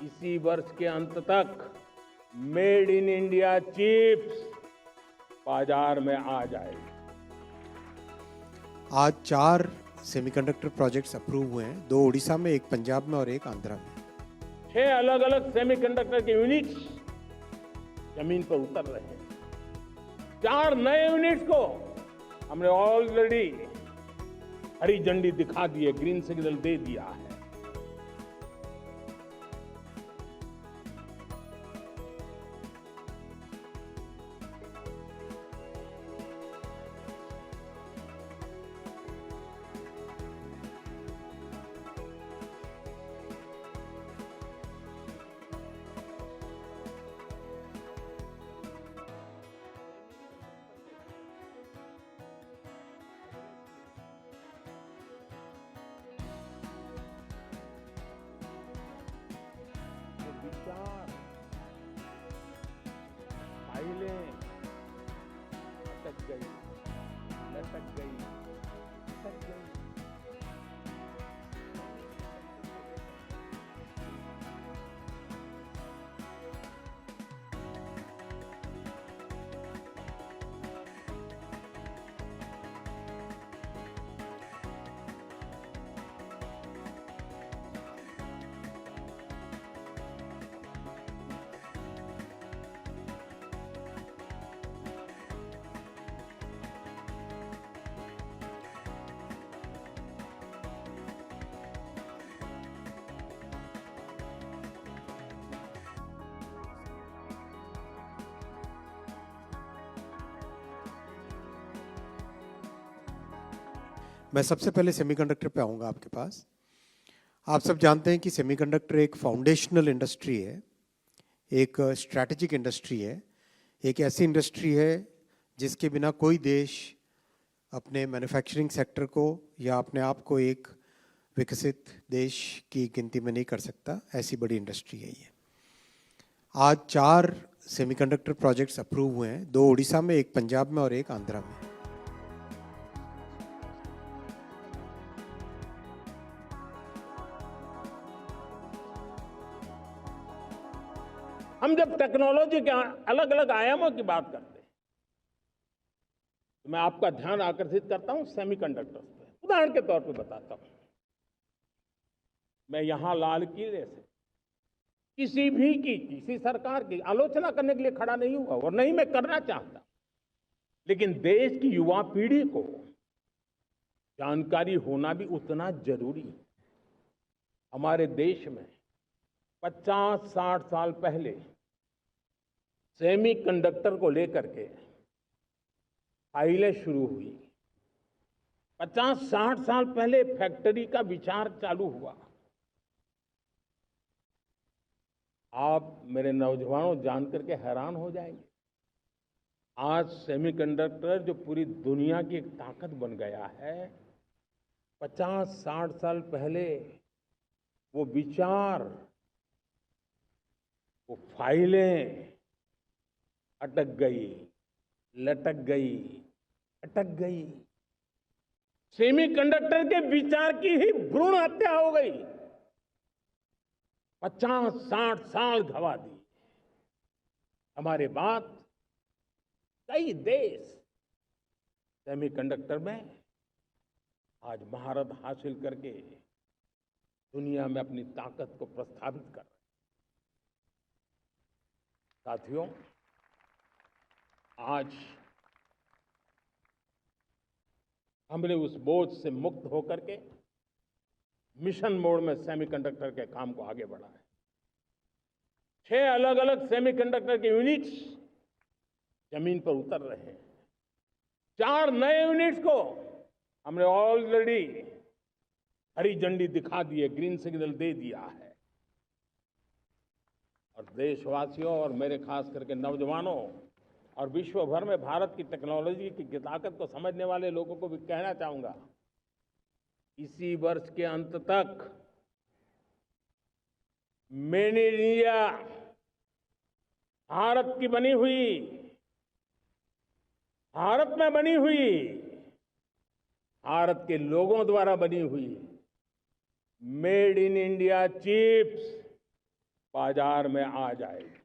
इसी वर्ष के अंत तक मेड इन इंडिया चिप्स बाजार में आ जाएगी। आज 4 सेमीकंडक्टर प्रोजेक्ट्स अप्रूव हुए हैं, 2 उड़ीसा में, 1 पंजाब में और 1 आंध्रा में। 6 अलग अलग सेमीकंडक्टर के यूनिट्स जमीन पर उतर रहे हैं। 4 नए यूनिट्स को हमने ऑलरेडी हरी झंडी दिखा दी है, ग्रीन सिग्नल दे दिया है। विचार फाइलें अटक गई, लटक गई, अटक गई। मैं सबसे पहले सेमीकंडक्टर पे आऊँगा आपके पास। आप सब जानते हैं कि सेमीकंडक्टर एक फाउंडेशनल इंडस्ट्री है, एक स्ट्रैटेजिक इंडस्ट्री है, एक ऐसी इंडस्ट्री है जिसके बिना कोई देश अपने मैन्युफैक्चरिंग सेक्टर को या अपने आप को एक विकसित देश की गिनती में नहीं कर सकता। ऐसी बड़ी इंडस्ट्री है ये। आज 4 सेमीकंडक्टर प्रोजेक्ट्स अप्रूव हुए हैं, 2 उड़ीसा में, 1 पंजाब में और 1 आंध्रा में। हम जब टेक्नोलॉजी के अलग अलग आयामों की बात करते हैं तो मैं आपका ध्यान आकर्षित करता हूं सेमीकंडक्टर्स पे। उदाहरण के तौर पे बताता हूं, मैं यहां लाल किले से किसी सरकार की आलोचना करने के लिए खड़ा नहीं हुआ और नहीं मैं करना चाहता, लेकिन देश की युवा पीढ़ी को जानकारी होना भी उतना जरूरी है। हमारे देश में 50-60 साल पहले सेमीकंडक्टर को लेकर के फाइलें शुरू हुई। 50-60 साल पहले फैक्ट्री का विचार चालू हुआ। आप मेरे नौजवानों जान करके हैरान हो जाएंगे, आज सेमीकंडक्टर जो पूरी दुनिया की एक ताकत बन गया है, 50-60 साल पहले वो विचार, वो फाइलें अटक गई, लटक गई, अटक गई। सेमीकंडक्टर के विचार की ही भ्रूण हत्या हो गई। 50-60 साल गवा दी। हमारे बाद कई देश सेमीकंडक्टर में आज महारत हासिल करके दुनिया में अपनी ताकत को प्रस्थापित कर रहे हैं। साथियों, आज हमने उस बोझ से मुक्त होकर के मिशन मोड में सेमीकंडक्टर के काम को आगे बढ़ाया। 6 अलग अलग सेमीकंडक्टर के यूनिट्स जमीन पर उतर रहे हैं। 4 नए यूनिट्स को हमने ऑलरेडी हरी झंडी दिखा दी है, ग्रीन सिग्नल दे दिया है। और देशवासियों और मेरे खास करके नौजवानों और विश्व भर में भारत की टेक्नोलॉजी की ताकत को समझने वाले लोगों को भी कहना चाहूंगा, इसी वर्ष के अंत तक मेड इन इंडिया, भारत की बनी हुई, भारत में बनी हुई, भारत के लोगों द्वारा बनी हुई मेड इन इंडिया चिप्स बाजार में आ जाएगी।